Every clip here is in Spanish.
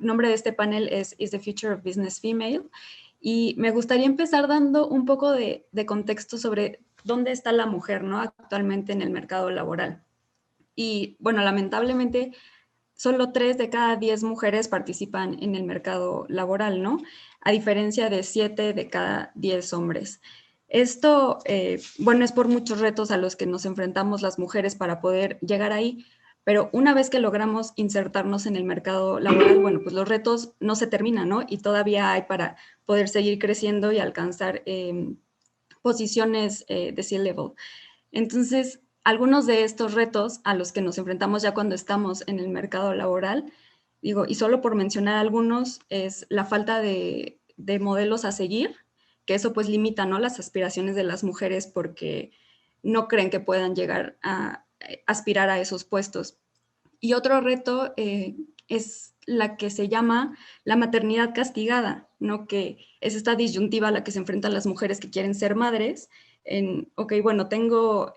nombre de este panel es Is the Future of Business Female? Y me gustaría empezar dando un poco de contexto sobre dónde está la mujer, ¿no? Actualmente en el mercado laboral. Y bueno, lamentablemente, solo 3 de cada 10 mujeres participan en el mercado laboral, ¿no? A diferencia de 7 de cada 10 hombres. Esto, bueno, es por muchos retos a los que nos enfrentamos las mujeres para poder llegar ahí, pero una vez que logramos insertarnos en el mercado laboral, bueno, pues los retos no se terminan, ¿no? Y todavía hay para poder seguir creciendo y alcanzar posiciones de C-level. Entonces, algunos de estos retos a los que nos enfrentamos ya cuando estamos en el mercado laboral, digo, y solo por mencionar algunos, es la falta de modelos a seguir, que eso pues limita, ¿no?, las aspiraciones de las mujeres porque no creen que puedan llegar a aspirar a esos puestos. Y otro reto es la que se llama la maternidad castigada, ¿no?, que es esta disyuntiva a la que se enfrentan las mujeres que quieren ser madres, ok, bueno, tengo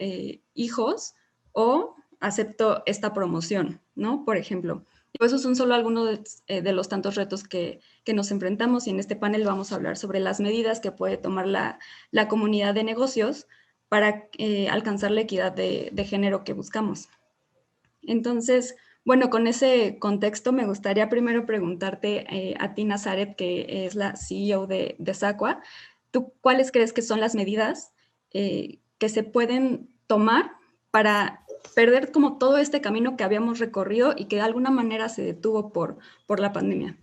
hijos o acepto esta promoción, ¿no? Por ejemplo. Y esos son solo algunos de los tantos retos que nos enfrentamos, y en este panel vamos a hablar sobre las medidas que puede tomar la comunidad de negocios para alcanzar la equidad de género que buscamos. Entonces, bueno, con ese contexto me gustaría primero preguntarte a ti, Nazaret, que es la CEO de Sacua, ¿tú cuáles crees que son las medidas que se pueden tomar para perder como todo este camino que habíamos recorrido y que de alguna manera se detuvo por la pandemia?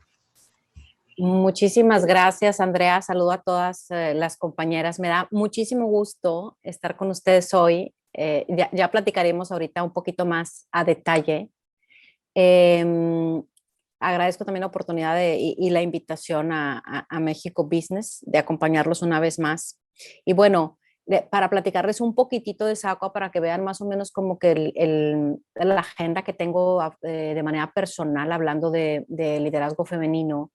Muchísimas gracias, Andrea. Saludo a todas las compañeras. Me da muchísimo gusto estar con ustedes hoy. Ya platicaremos ahorita un poquito más a detalle. Agradezco también la oportunidad y la invitación a México Business de acompañarlos una vez más. Y bueno, para platicarles un poquitito de Sacua para que vean más o menos como que la agenda que tengo de manera personal hablando de liderazgo femenino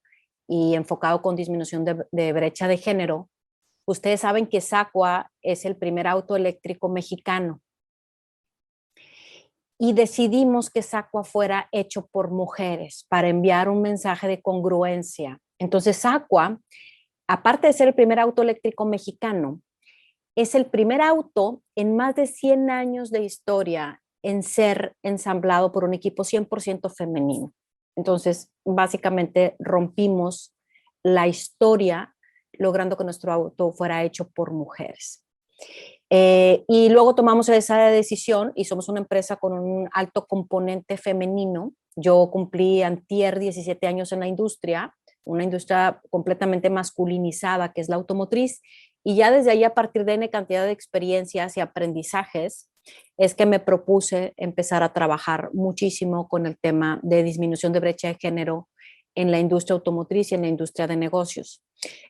y enfocado con disminución de brecha de género. Ustedes saben que Sacua es el primer auto eléctrico mexicano y decidimos que Sacua fuera hecho por mujeres para enviar un mensaje de congruencia. Entonces Sacua, aparte de ser el primer auto eléctrico mexicano, es el primer auto en más de 100 años de historia en ser ensamblado por un equipo 100% femenino. Entonces, básicamente rompimos la historia logrando que nuestro auto fuera hecho por mujeres. Y luego tomamos esa decisión y somos una empresa con un alto componente femenino. Yo cumplí antier 17 años en la industria, una industria completamente masculinizada que es la automotriz, y ya desde ahí, a partir de N cantidad de experiencias y aprendizajes, es que me propuse empezar a trabajar muchísimo con el tema de disminución de brecha de género en la industria automotriz y en la industria de negocios.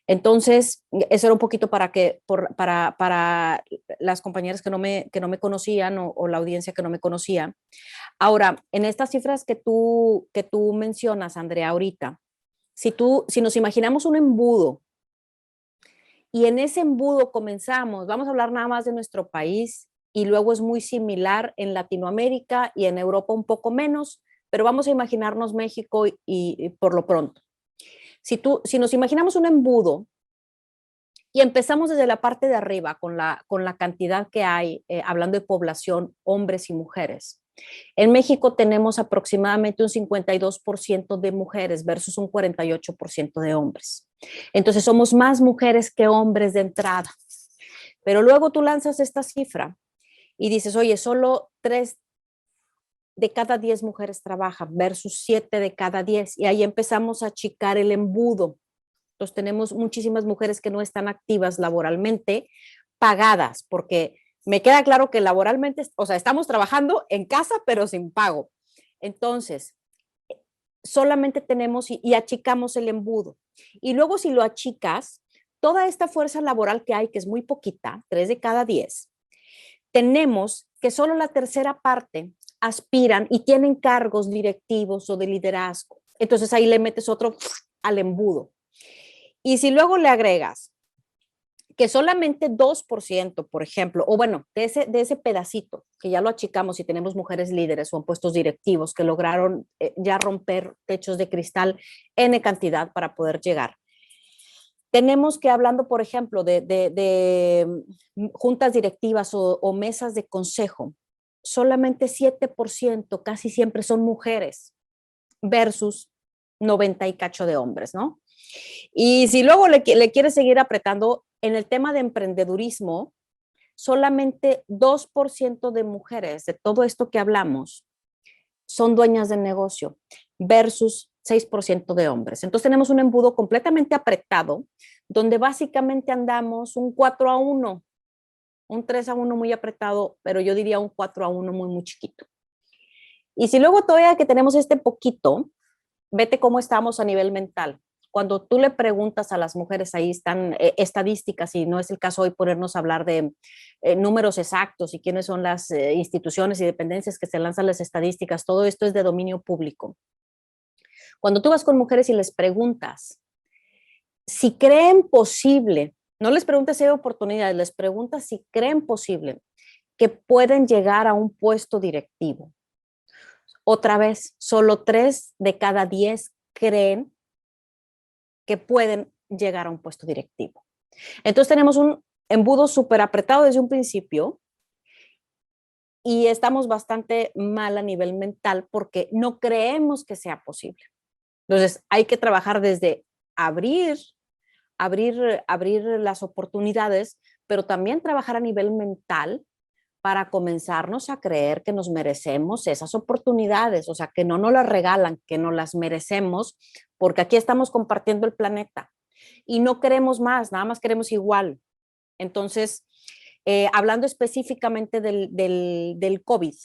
Entonces, eso era un poquito para las compañeras que no me conocían o la audiencia que no me conocía. Ahora, en estas cifras que tú mencionas, Andrea, ahorita, si nos imaginamos un embudo y en ese embudo comenzamos, vamos a hablar nada más de nuestro país, y luego es muy similar en Latinoamérica y en Europa un poco menos, pero vamos a imaginarnos México y por lo pronto. Si nos imaginamos un embudo y empezamos desde la parte de arriba con la cantidad que hay, hablando de población, hombres y mujeres. En México tenemos aproximadamente un 52% de mujeres versus un 48% de hombres. Entonces somos más mujeres que hombres de entrada. Pero luego tú lanzas esta cifra y dices, oye, solo 3 de cada 10 mujeres trabajan versus 7 de cada 10. Y ahí empezamos a achicar el embudo. Entonces tenemos muchísimas mujeres que no están activas laboralmente, pagadas, porque me queda claro que laboralmente, o sea, estamos trabajando en casa, pero sin pago. Entonces, solamente tenemos y achicamos el embudo. Y luego si lo achicas, toda esta fuerza laboral que hay, que es muy poquita, 3 de cada 10, tenemos que solo la tercera parte aspiran y tienen cargos directivos o de liderazgo. Entonces ahí le metes otro al embudo. Y si luego le agregas que solamente 2%, por ejemplo, o bueno, de ese pedacito, que ya lo achicamos y tenemos mujeres líderes o en puestos directivos que lograron ya romper techos de cristal N cantidad para poder llegar. Tenemos que, hablando, por ejemplo, de juntas directivas o mesas de consejo, solamente 7%, casi siempre son mujeres, versus 90 y cacho de hombres, ¿no? Y si luego le quieres seguir apretando, en el tema de emprendedurismo, solamente 2% de mujeres, de todo esto que hablamos, son dueñas de negocio, versus 6% de hombres. Entonces tenemos un embudo completamente apretado, donde básicamente andamos un 4-1, un 3-1 muy apretado, pero yo diría un 4-1 muy, muy chiquito. Y si luego todavía que tenemos este poquito, vete cómo estamos a nivel mental. Cuando tú le preguntas a las mujeres, ahí están estadísticas, y no es el caso hoy ponernos a hablar de números exactos y quiénes son las instituciones y dependencias que se lanzan las estadísticas, todo esto es de dominio público. Cuando tú vas con mujeres y les preguntas si creen posible, no les preguntas si hay oportunidades, les preguntas si creen posible que pueden llegar a un puesto directivo. Otra vez, solo 3 de cada 10 creen que pueden llegar a un puesto directivo. Entonces tenemos un embudo súper apretado desde un principio y estamos bastante mal a nivel mental porque no creemos que sea posible. Entonces hay que trabajar desde abrir las oportunidades, pero también trabajar a nivel mental para comenzarnos a creer que nos merecemos esas oportunidades, o sea, que no nos las regalan, que nos las merecemos, porque aquí estamos compartiendo el planeta y no queremos más, nada más queremos igual. Entonces, hablando específicamente del COVID,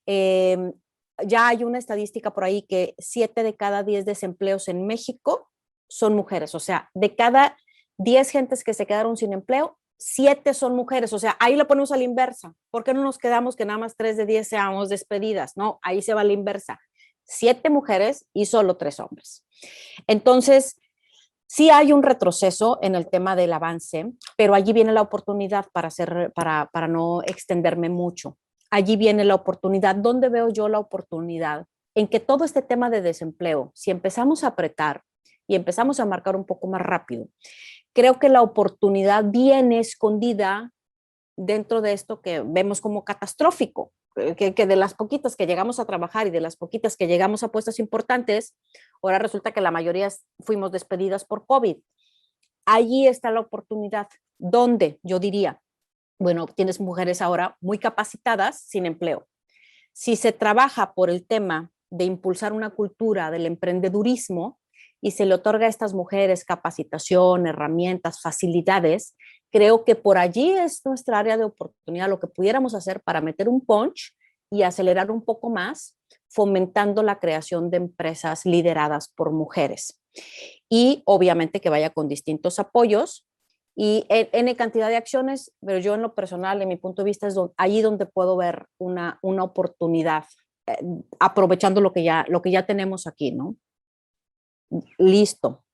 ya hay una estadística por ahí que 7 de cada 10 desempleos en México son mujeres, o sea, de cada 10 gentes que se quedaron sin empleo, 7 son mujeres, o sea, ahí lo ponemos a la inversa. ¿Por qué no nos quedamos que nada más 3 de 10 seamos despedidas? No, ahí se va a la inversa. 7 mujeres y solo 3 hombres. Entonces, sí hay un retroceso en el tema del avance, pero allí viene la oportunidad para no extenderme mucho. Allí viene la oportunidad. ¿Dónde veo yo la oportunidad? En que todo este tema de desempleo, si empezamos a apretar y empezamos a marcar un poco más rápido, creo que la oportunidad viene escondida dentro de esto que vemos como catastrófico, que de las poquitas que llegamos a trabajar y de las poquitas que llegamos a puestos importantes, ahora resulta que la mayoría fuimos despedidas por COVID. Allí está la oportunidad. ¿Dónde? Yo diría, bueno, tienes mujeres ahora muy capacitadas sin empleo. Si se trabaja por el tema de impulsar una cultura del emprendedurismo y se le otorga a estas mujeres capacitación, herramientas, facilidades, creo que por allí es nuestra área de oportunidad, lo que pudiéramos hacer para meter un punch y acelerar un poco más, fomentando la creación de empresas lideradas por mujeres. Y obviamente que vaya con distintos apoyos y N cantidad de acciones, pero yo en lo personal, en mi punto de vista, es allí donde puedo ver una oportunidad, aprovechando lo que ya tenemos aquí, ¿no? Listo.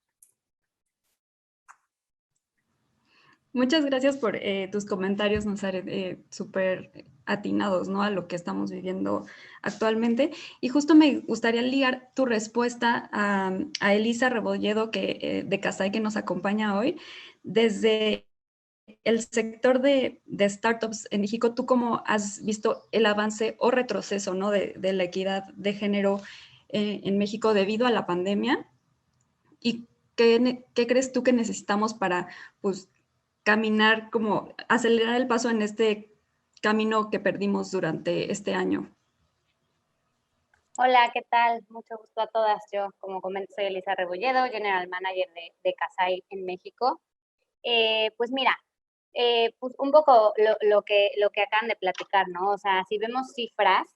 Muchas gracias por tus comentarios, Nazaret, súper atinados, ¿no? A lo que estamos viviendo actualmente. Y justo me gustaría ligar tu respuesta a Elisa Rebolledo, de Casay, que nos acompaña hoy. Desde el sector de startups en México, ¿tú cómo has visto el avance o retroceso, ¿no? de la equidad de género en México debido a la pandemia? ¿Y qué crees tú que necesitamos para, pues, caminar, como acelerar el paso en este camino que perdimos durante este año? Hola, ¿qué tal? Mucho gusto a todas. Yo, como comento, soy Elisa Rebolledo, General Manager de Casay en México. Pues mira, pues un poco lo que acaban de platicar, ¿no? O sea, si vemos cifras,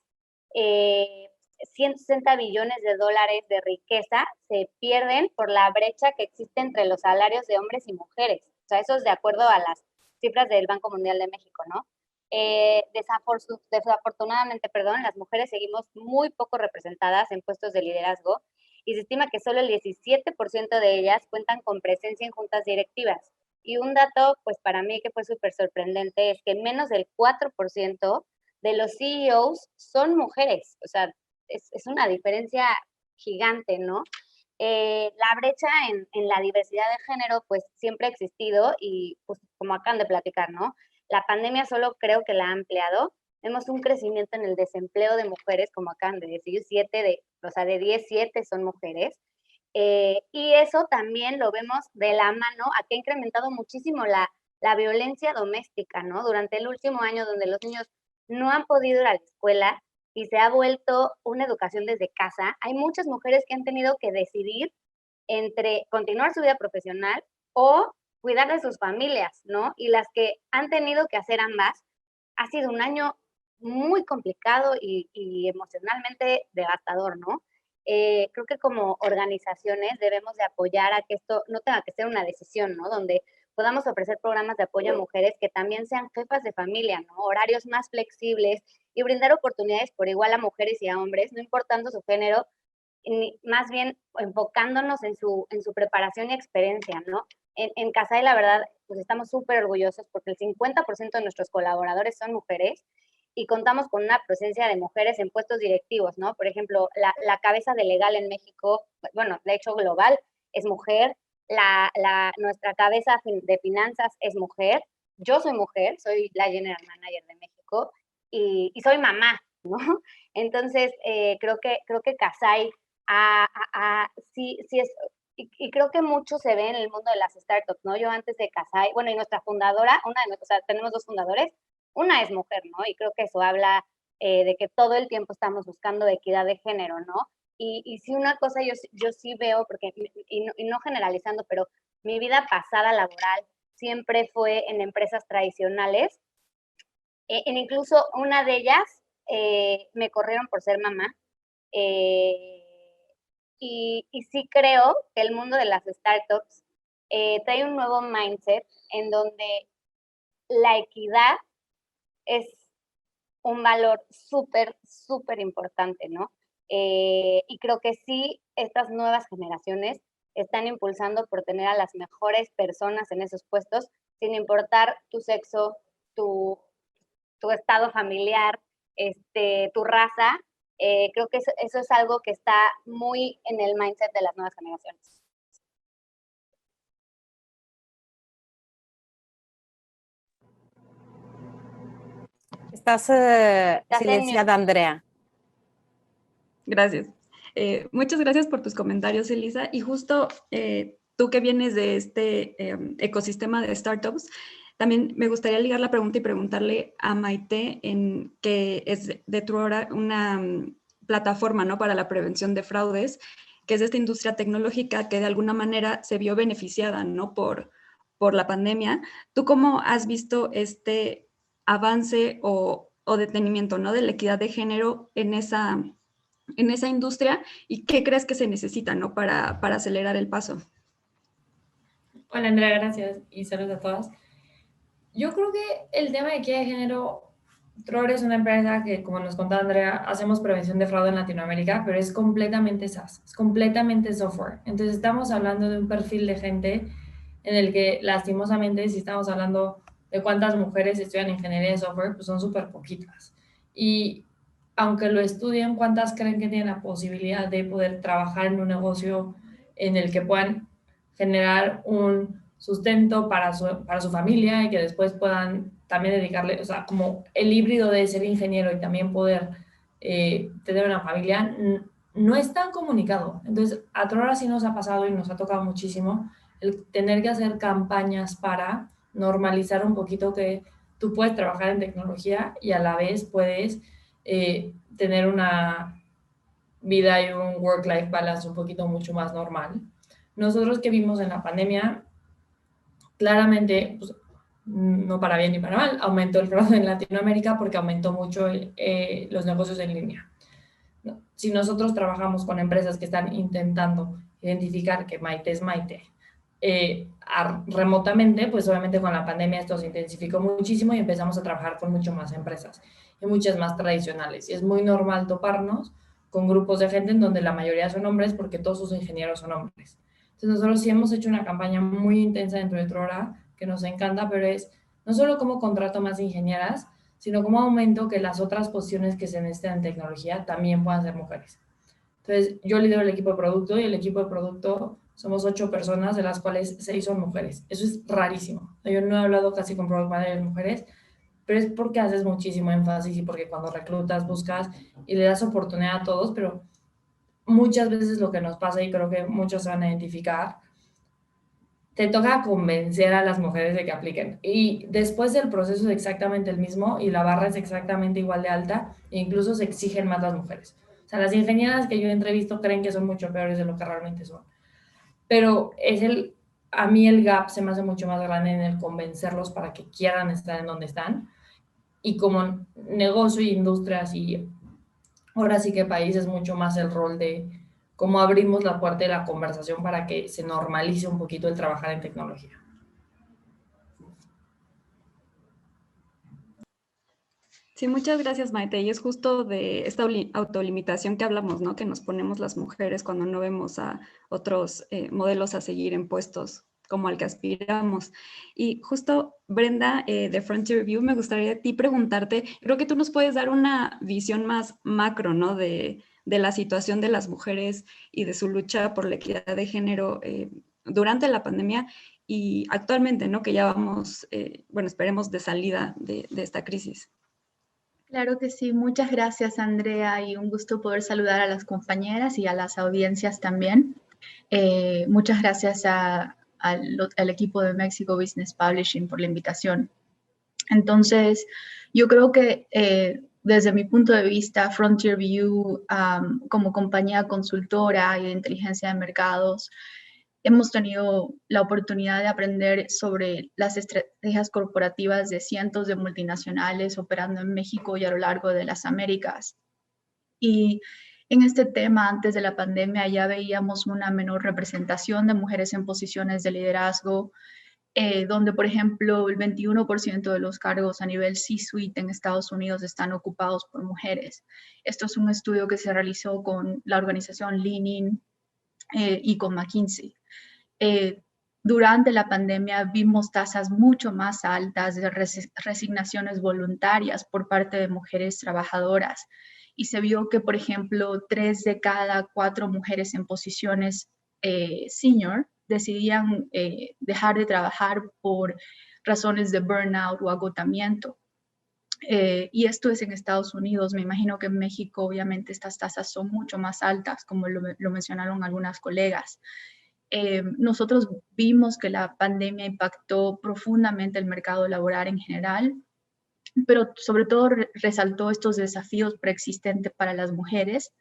160 billones de dólares de riqueza se pierden por la brecha que existe entre los salarios de hombres y mujeres. O sea, eso es de acuerdo a las cifras del Banco Mundial de México, ¿no? Desafortunadamente, perdón, las mujeres seguimos muy poco representadas en puestos de liderazgo y se estima que solo el 17% de ellas cuentan con presencia en juntas directivas. Y un dato, pues para mí que fue súper sorprendente, es que menos del 4% de los CEOs son mujeres. O sea, es una diferencia gigante, ¿no? La brecha en la diversidad de género, pues siempre ha existido y pues como acaban de platicar, ¿no? La pandemia solo creo que la ha ampliado. Vemos un crecimiento en el desempleo de mujeres, como acaban de decir, o sea, de 10, 7 son mujeres. Y eso también lo vemos de la mano a que ha incrementado muchísimo la violencia doméstica, ¿no? Durante el último año, donde los niños no han podido ir a la escuela y se ha vuelto una educación desde casa, hay muchas mujeres que han tenido que decidir entre continuar su vida profesional o cuidar de sus familias, ¿no? Y las que han tenido que hacer ambas, ha sido un año muy complicado y emocionalmente devastador, ¿no? Creo que como organizaciones debemos de apoyar a que esto no tenga que ser una decisión, ¿no? Donde podamos ofrecer programas de apoyo a mujeres que también sean jefas de familia, ¿no? Horarios más flexibles y brindar oportunidades por igual a mujeres y a hombres, no importando su género, más bien enfocándonos en su preparación y experiencia, ¿no? En Casai, la verdad, pues estamos súper orgullosos porque el 50% de nuestros colaboradores son mujeres y contamos con una presencia de mujeres en puestos directivos, ¿no? Por ejemplo, la cabeza de legal en México, bueno, de hecho global, es mujer, nuestra cabeza de finanzas es mujer, yo soy mujer, soy la General Manager de México y soy mamá, ¿no? Entonces, creo que Casai sí, sí es, y creo que mucho se ve en el mundo de las startups, ¿no? Yo antes de Casai, bueno, y nuestra fundadora, o sea, tenemos dos fundadores, una es mujer, ¿no? Y creo que eso habla de que todo el tiempo estamos buscando equidad de género, ¿no? Y sí, una cosa yo sí veo, porque, y no generalizando, pero mi vida pasada laboral siempre fue en empresas tradicionales, en incluso una de ellas me corrieron por ser mamá, eh, y sí creo que el mundo de las startups trae un nuevo mindset en donde la equidad es un valor súper, súper importante, ¿no? Y creo que sí, estas nuevas generaciones están impulsando por tener a las mejores personas en esos puestos, sin importar tu sexo, tu, tu estado familiar, tu raza. Creo que eso es algo que está muy en el mindset de las nuevas generaciones. Estás silenciada, Andrea. Gracias. Muchas gracias por tus comentarios, Elisa. Y justo tú que vienes de este ecosistema de startups, también me gustaría ligar la pregunta y preguntarle a Maite, que es de Truora, una plataforma, ¿no?, para la prevención de fraudes, que es de esta industria tecnológica que de alguna manera se vio beneficiada, ¿no?, por la pandemia. ¿Tú cómo has visto este avance o detenimiento, ¿no?, de la equidad de género en esa industria, y qué crees que se necesita, ¿no?, para acelerar el paso? Hola Andrea, gracias y saludos a todas. Yo creo que el tema de equidad de género, Truora es una empresa que, como nos contaba Andrea, hacemos prevención de fraude en Latinoamérica, pero es completamente SaaS, es completamente software. Entonces estamos hablando de un perfil de gente en el que lastimosamente, si estamos hablando de cuántas mujeres estudian ingeniería de software, pues son súper poquitas. Y aunque lo estudien, ¿cuántas creen que tienen la posibilidad de poder trabajar en un negocio en el que puedan generar un sustento para su familia y que después puedan también dedicarle, o sea, como el híbrido de ser ingeniero y también poder tener una familia, no es tan comunicado? Entonces, a Truora sí nos ha pasado y nos ha tocado muchísimo el tener que hacer campañas para normalizar un poquito que tú puedes trabajar en tecnología y a la vez puedes tener una vida y un work-life balance un poquito mucho más normal. Nosotros que vimos en la pandemia, claramente, pues, no para bien ni para mal, aumentó el fraude en Latinoamérica porque aumentó mucho los negocios en línea. Si nosotros trabajamos con empresas que están intentando identificar que Maite es Maite remotamente, pues obviamente con la pandemia esto se intensificó muchísimo y empezamos a trabajar con mucho más empresas y muchas más tradicionales. Y es muy normal toparnos con grupos de gente en donde la mayoría son hombres porque todos sus ingenieros son hombres. Entonces nosotros sí hemos hecho una campaña muy intensa dentro de Truora que nos encanta, pero es no solo cómo contrato más ingenieras, sino cómo aumento que las otras posiciones que se necesitan en tecnología también puedan ser mujeres. Entonces, yo lidero el equipo de producto y el equipo de producto somos 8 personas, de las cuales 6 son mujeres. Eso es rarísimo. Yo no he hablado casi con product managers mujeres, pero es porque haces muchísimo énfasis y porque cuando reclutas, buscas y le das oportunidad a todos, pero muchas veces lo que nos pasa, y creo que muchos se van a identificar, te toca convencer a las mujeres de que apliquen. Y después del proceso es exactamente el mismo y la barra es exactamente igual de alta e incluso se exigen más las mujeres. O sea, las ingenieras que yo he entrevisto creen que son mucho peores de lo que realmente son. Pero a mí el gap se me hace mucho más grande en el convencerlos para que quieran estar en donde están. Y como negocio y industrias y ahora sí que país es mucho más el rol de cómo abrimos la puerta de la conversación para que se normalice un poquito el trabajar en tecnología. Sí, muchas gracias, Maite. Y es justo de esta autolimitación que hablamos, ¿no? Que nos ponemos las mujeres cuando no vemos a otros modelos a seguir en puestos como al que aspiramos. Y justo, Brenda, de Frontier View, me gustaría a ti preguntarte, creo que tú nos puedes dar una visión más macro, ¿no? De la situación de las mujeres y de su lucha por la equidad de género durante la pandemia y actualmente, ¿no? Que ya vamos, bueno, esperemos de salida de esta crisis. Claro que sí, muchas gracias Andrea y un gusto poder saludar a las compañeras y a las audiencias también. Muchas gracias al equipo de Mexico Business Publishing por la invitación. Entonces, yo creo que desde mi punto de vista, Frontier View como compañía consultora y de inteligencia de mercados, hemos tenido la oportunidad de aprender sobre las estrategias corporativas de cientos de multinacionales operando en México y a lo largo de las Américas. Y en este tema, antes de la pandemia, ya veíamos una menor representación de mujeres en posiciones de liderazgo, donde, por ejemplo, el 21% de los cargos a nivel C-suite en Estados Unidos están ocupados por mujeres. Esto es un estudio que se realizó con la organización Lean y con McKinsey. Durante la pandemia vimos tasas mucho más altas de resignaciones voluntarias por parte de mujeres trabajadoras y se vio que, por ejemplo, 3 de cada 4 mujeres en posiciones senior decidían dejar de trabajar por razones de burnout o agotamiento. Y esto es en Estados Unidos. Me imagino que en México obviamente estas tasas son mucho más altas, como lo mencionaron algunas colegas. Nosotros vimos que la pandemia impactó profundamente el mercado laboral en general, pero sobre todo resaltó estos desafíos preexistentes para las mujeres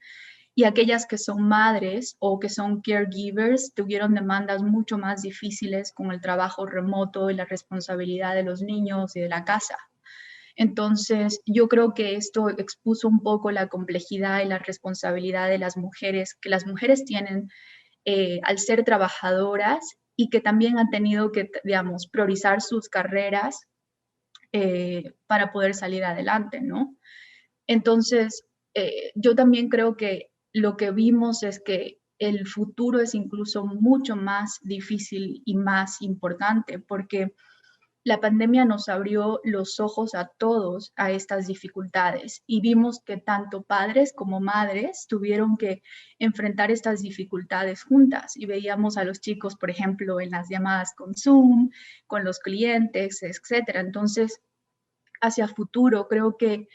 y aquellas que son madres o que son caregivers tuvieron demandas mucho más difíciles con el trabajo remoto y la responsabilidad de los niños y de la casa. Entonces, yo creo que esto expuso un poco la complejidad y la responsabilidad de las mujeres, que las mujeres tienen al ser trabajadoras y que también han tenido que, digamos, priorizar sus carreras para poder salir adelante, ¿no? Entonces, yo también creo que lo que vimos es que el futuro es incluso mucho más difícil y más importante porque la pandemia nos abrió los ojos a todos a estas dificultades y vimos que tanto padres como madres tuvieron que enfrentar estas dificultades juntas y veíamos a los chicos, por ejemplo, en las llamadas con Zoom, con los clientes, etcétera. Entonces, hacia futuro, creo que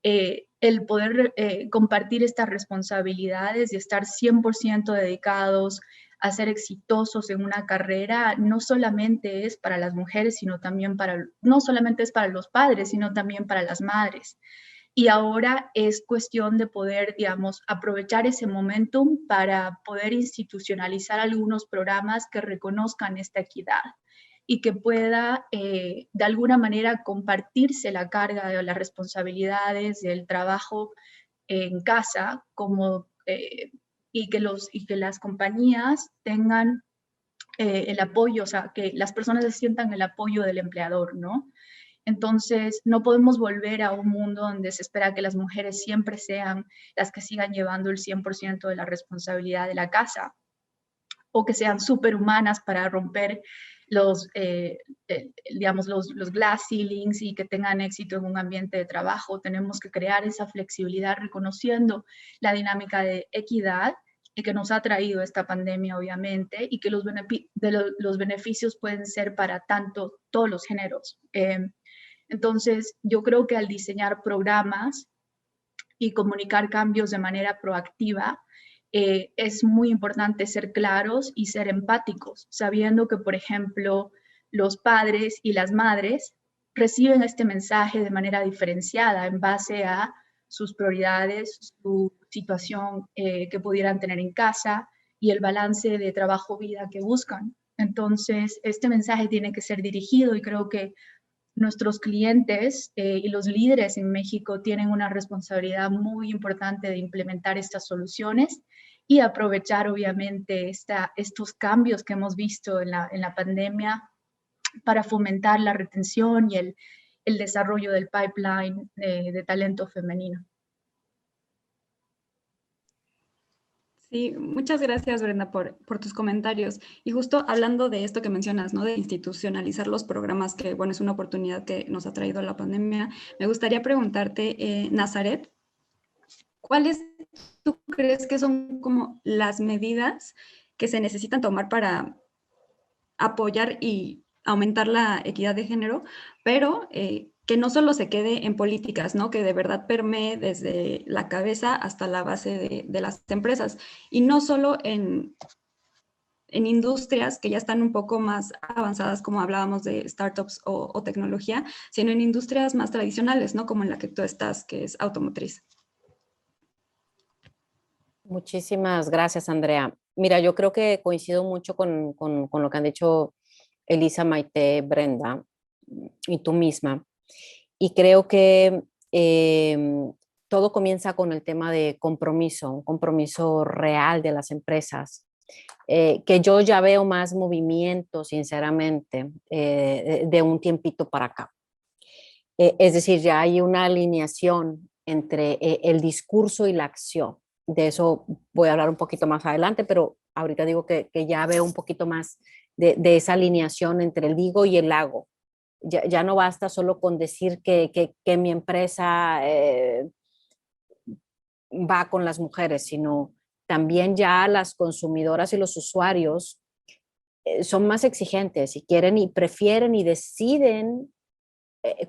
el poder compartir estas responsabilidades y estar 100% dedicados a ser exitosos en una carrera no solamente es para las mujeres, sino también no solamente es para los padres, sino también para las madres. Y ahora es cuestión de poder, digamos, aprovechar ese momentum para poder institucionalizar algunos programas que reconozcan esta equidad y que pueda de alguna manera compartirse la carga de las responsabilidades del trabajo en casa como y que las compañías tengan el apoyo, o sea, que las personas se sientan el apoyo del empleador, ¿no? Entonces, no podemos volver a un mundo donde se espera que las mujeres siempre sean las que sigan llevando el 100% de la responsabilidad de la casa. o que sean superhumanas para romper digamos, los glass ceilings y que tengan éxito en un ambiente de trabajo. Tenemos que crear esa flexibilidad reconociendo la dinámica de equidad y que nos ha traído esta pandemia, obviamente, y que los beneficios pueden ser para todos los géneros. Entonces, yo creo que al diseñar programas y comunicar cambios de manera proactiva, es muy importante ser claros y ser empáticos, sabiendo que, por ejemplo, los padres y las madres reciben este mensaje de manera diferenciada en base a sus prioridades, su situación que pudieran tener en casa y el balance de trabajo-vida que buscan. Entonces, este mensaje tiene que ser dirigido y creo que nuestros clientes y los líderes en México tienen una responsabilidad muy importante de implementar estas soluciones y aprovechar obviamente estos cambios que hemos visto en la pandemia para fomentar la retención y el desarrollo del pipeline de talento femenino. Sí, muchas gracias, Brenda, por tus comentarios. Y justo hablando de esto que mencionas, ¿no? De institucionalizar los programas, que, bueno, es una oportunidad que nos ha traído la pandemia. Me gustaría preguntarte, Nazaret, ¿cuáles tú crees que son como las medidas que se necesitan tomar para apoyar y aumentar la equidad de género, pero que no solo se quede en políticas, ¿no? Que de verdad permee desde la cabeza hasta la base de las empresas, y no solo en industrias que ya están un poco más avanzadas, como hablábamos de startups o tecnología, sino en industrias más tradicionales, ¿no? Como en la que tú estás, que es automotriz. Muchísimas gracias, Andrea. Mira, yo creo que coincido mucho con lo que han dicho Elisa, Maite, Brenda y tú misma. Y creo que todo comienza con el tema de compromiso, un compromiso real de las empresas, que yo ya veo más movimiento, sinceramente, de un tiempito para acá. Es decir, ya hay una alineación entre el discurso y la acción. De eso voy a hablar un poquito más adelante, pero ahorita digo que ya veo un poquito más de esa alineación entre el digo y el hago. Ya no basta solo con decir que mi empresa va con las mujeres, sino también ya las consumidoras y los usuarios son más exigentes y quieren y prefieren y deciden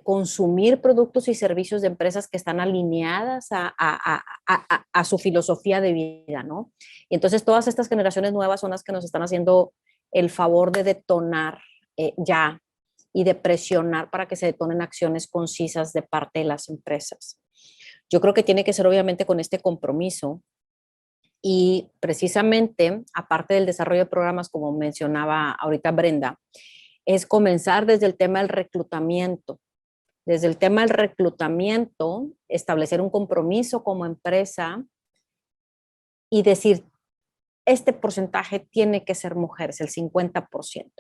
consumir productos y servicios de empresas que están alineadas a su filosofía de vida, ¿no? Y entonces todas estas generaciones nuevas son las que nos están haciendo el favor de detonar ya y de presionar para que se detonen acciones concisas de parte de las empresas. Yo creo que tiene que ser obviamente con este compromiso y precisamente, aparte del desarrollo de programas, como mencionaba ahorita Brenda, es comenzar desde el tema del reclutamiento. Desde el tema del reclutamiento, establecer un compromiso como empresa y decir, este porcentaje tiene que ser mujeres, el 50%.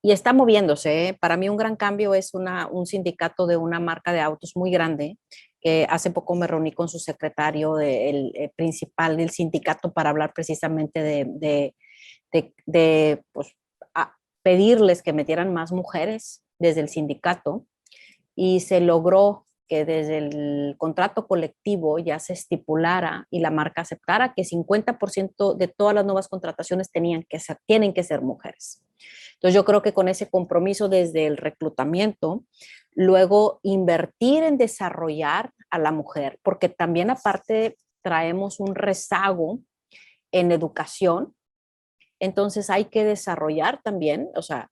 Y está moviéndose, ¿eh? Para mí un gran cambio es un sindicato de una marca de autos muy grande, que hace poco me reuní con su secretario, el principal del sindicato, para hablar precisamente de pues, pedirles que metieran más mujeres desde el sindicato. Y se logró que desde el contrato colectivo ya se estipulara y la marca aceptara que 50% de todas las nuevas contrataciones tienen que ser mujeres. Entonces yo creo que con ese compromiso desde el reclutamiento, luego invertir en desarrollar a la mujer, porque también aparte traemos un rezago en educación, entonces hay que desarrollar también, o sea,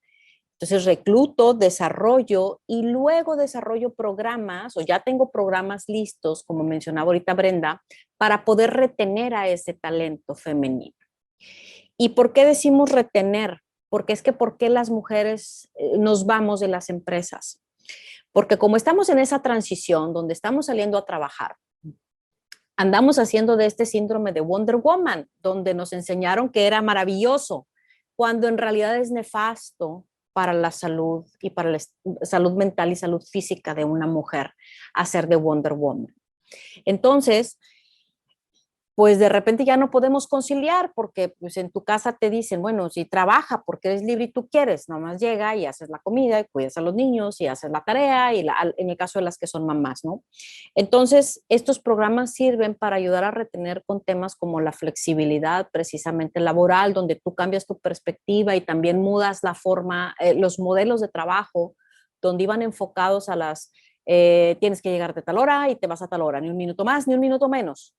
entonces recluto, desarrollo y luego desarrollo programas, o ya tengo programas listos, como mencionaba ahorita Brenda, para poder retener a ese talento femenino. ¿Y por qué decimos retener? Porque es que ¿por qué las mujeres nos vamos de las empresas? Porque como estamos en esa transición donde estamos saliendo a trabajar, andamos haciendo de este síndrome de Wonder Woman, donde nos enseñaron que era maravilloso, cuando en realidad es nefasto para la salud y para la salud mental y salud física de una mujer hacer de Wonder Woman. Entonces, pues de repente ya no podemos conciliar porque pues en tu casa te dicen, bueno, si trabaja porque eres libre y tú quieres, nomás llega y haces la comida y cuidas a los niños y haces la tarea y en el caso de las que son mamás, ¿no? Entonces, estos programas sirven para ayudar a retener con temas como la flexibilidad precisamente laboral, donde tú cambias tu perspectiva y también mudas la forma, los modelos de trabajo, donde iban enfocados a tienes que llegar de tal hora y te vas a tal hora, ni un minuto más, ni un minuto menos.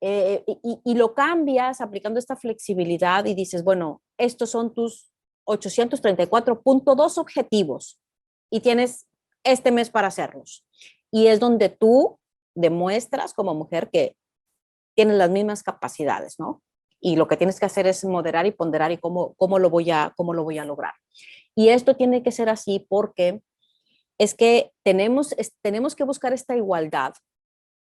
Y lo cambias aplicando esta flexibilidad y dices, bueno, estos son tus 834.2 objetivos y tienes este mes para hacerlos. Y es donde tú demuestras como mujer que tienes las mismas capacidades, ¿no? Y lo que tienes que hacer es moderar y ponderar y cómo lo voy a lograr. Y esto tiene que ser así porque es que tenemos que buscar esta igualdad,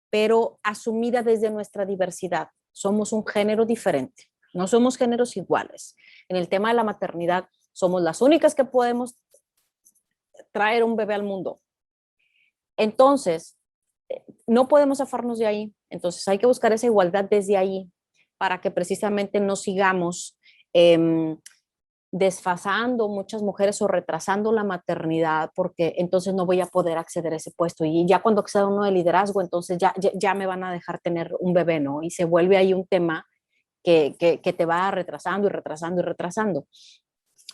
pero asumida desde nuestra diversidad. Somos un género diferente, no somos géneros iguales. En el tema de la maternidad, somos las únicas que podemos traer un bebé al mundo. Entonces, no podemos zafarnos de ahí. Entonces, hay que buscar esa igualdad desde ahí para que precisamente no sigamos desfasando muchas mujeres o retrasando la maternidad, porque entonces no voy a poder acceder a ese puesto. Y ya cuando acceda uno de liderazgo, entonces ya me van a dejar tener un bebé, ¿no? Y se vuelve ahí un tema que te va retrasando y retrasando y retrasando.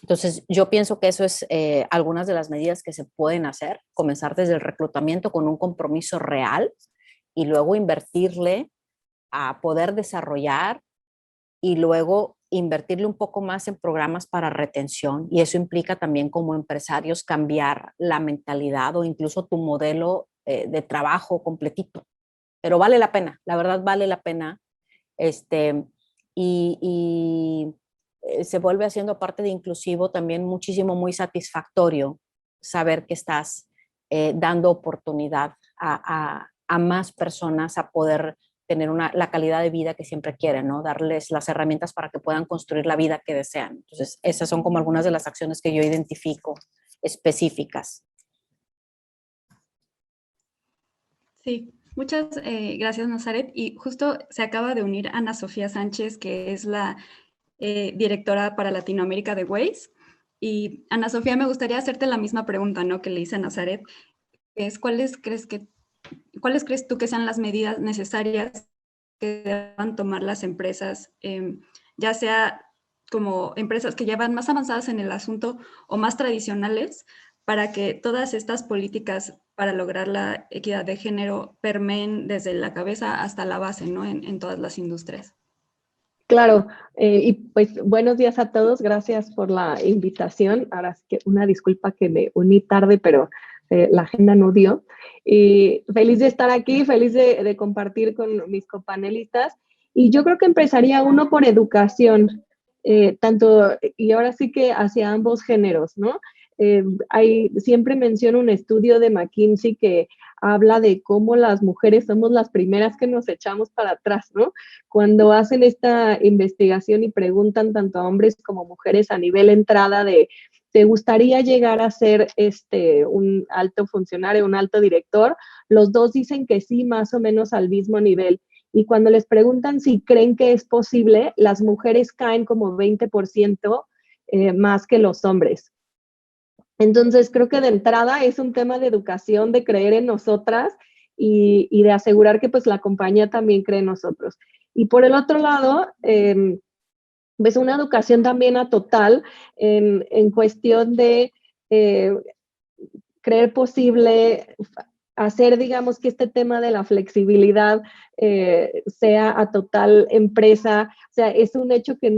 Entonces, yo pienso que eso es algunas de las medidas que se pueden hacer, comenzar desde el reclutamiento con un compromiso real y luego invertirle a poder desarrollar y luego invertirle un poco más en programas para retención, y eso implica también como empresarios cambiar la mentalidad o incluso tu modelo de trabajo completito. Pero vale la pena, la verdad vale la pena. Y se vuelve haciendo parte de inclusivo también muchísimo, muy satisfactorio saber que estás dando oportunidad a más personas a poder tener la calidad de vida que siempre quieren, ¿no? Darles las herramientas para que puedan construir la vida que desean. Entonces, esas son como algunas de las acciones que yo identifico específicas. Sí, muchas gracias, Nazaret. Y justo se acaba de unir Ana Sofía Sánchez, que es la directora para Latinoamérica de Waze. Y Ana Sofía, me gustaría hacerte la misma pregunta, ¿no?, que le hice a Nazaret, que es ¿cuáles crees tú que sean las medidas necesarias que deban tomar las empresas, ya sea como empresas que ya van más avanzadas en el asunto o más tradicionales, para que todas estas políticas para lograr la equidad de género permeen desde la cabeza hasta la base, ¿no?, en todas las industrias? Claro, y pues buenos días a todos, gracias por la invitación. Ahora sí que una disculpa que me uní tarde, pero la agenda no dio. Y feliz de estar aquí, feliz de compartir con mis copanelistas. Y yo creo que empezaría uno por educación, y ahora sí que hacia ambos géneros, ¿no? Siempre menciono un estudio de McKinsey que habla de cómo las mujeres somos las primeras que nos echamos para atrás, ¿no? Cuando hacen esta investigación y preguntan tanto a hombres como mujeres a nivel entrada de ¿te gustaría llegar a ser un alto funcionario, un alto director? Los dos dicen que sí, más o menos al mismo nivel. Y cuando les preguntan si creen que es posible, las mujeres caen como 20% más que los hombres. Entonces, creo que de entrada es un tema de educación, de creer en nosotras y de asegurar que pues la compañía también cree en nosotros. Y por el otro lado, pues una educación también a total en cuestión de creer posible, hacer, digamos, que este tema de la flexibilidad sea a total empresa. O sea, es un hecho que